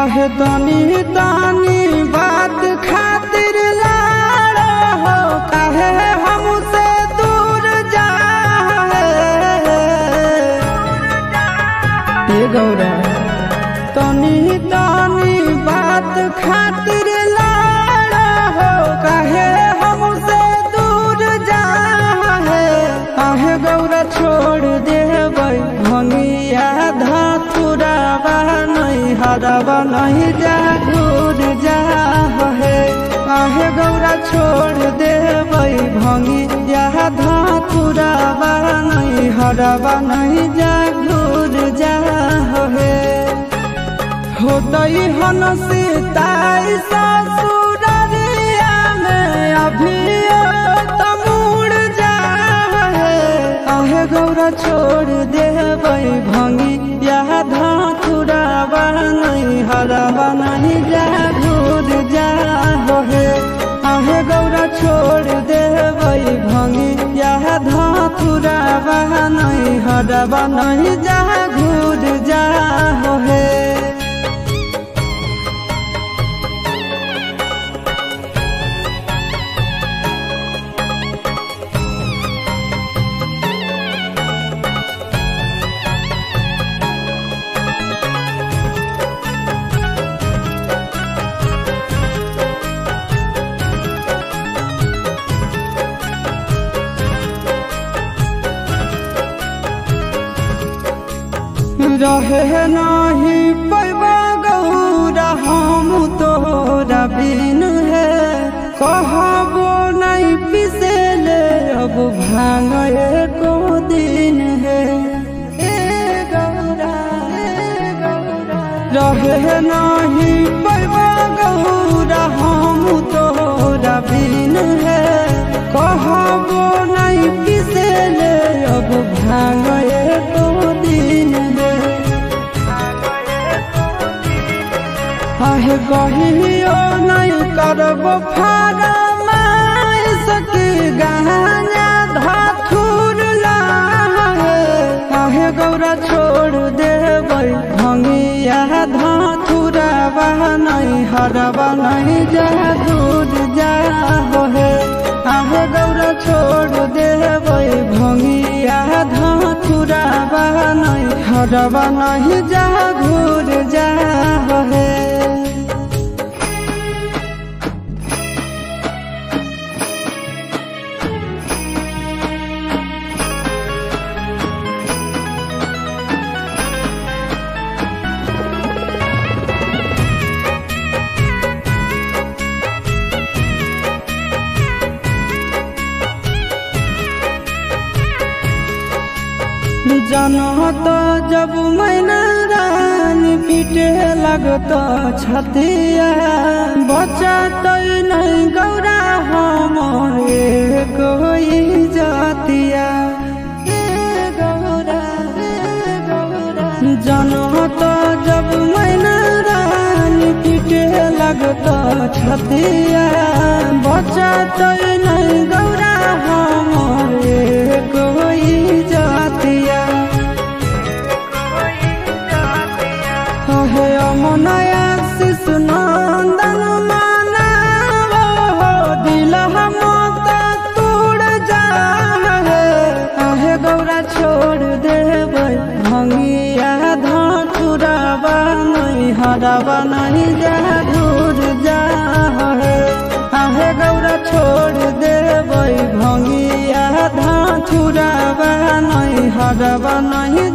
काहे तनी तनी बात खातिर लाड़ा हो, काहे हमसे दूर जाए गौरा। तनी तनी बात खातिर लाड़ा हो, काहे हमसे दूर जाए। काहे गौरा छोड़ देबै भंगिया धतुरावा नहीं हरावा नहीं जा दूर जा है। काहे गौरा छोड़ देबै भंगिया धतुरावा नहीं हरावा नहीं जा दूर जा है। होतई हन सीताई ससुररिया में अभी तमुड़ जा है। काहे गौरा छोड़ देबै भंगिया धतुरावा नहीं हरावा नहीं जा दूर जा है। काहे गौरा छोड़ देबै भंगिया धतुरावा नहीं हरावा नहीं जा दूर जा है। रहे नहीं पैबा गौरा हम तोरा बिन है। कहबो नहीं पिसेले अब भांग एको दिन है। रहे नहीं पैबा गौरा हम तोरा बिन है। कहबो नहीं पिसेले अब भांग एको दिन है। आहे कहियो नहीं करबो फरमाइश के गाना धतुर लाहे। आहे गौरा छोड़ देबै भंगिया धतुरावा नहीं हरावा नहीं जा दूर जा है। आहे गौरा छोड़ देबै भंगिया धतुरावा नहीं हरावा नहीं जा दूर जा है। जानो तो जब मैना रानी पीटे लगता छतिया। बचा तो नहीं गौरा हमारे कोई जातिया। जानो तो जब मैना रानी पीटे लगता छतिया। बचा तो नहीं गौरा हमारे कोई जातिया। अमनया शिशु नंदन मानव हो, दिल हम तोड़ जा है। काहे गौरा छोड़ देबै भंगिया धतुरावा नहीं हरावा नहीं जा दूर जा है। काहे गौरा छोड़ देबै भंगिया धतुरावा नहीं हरावा नहीं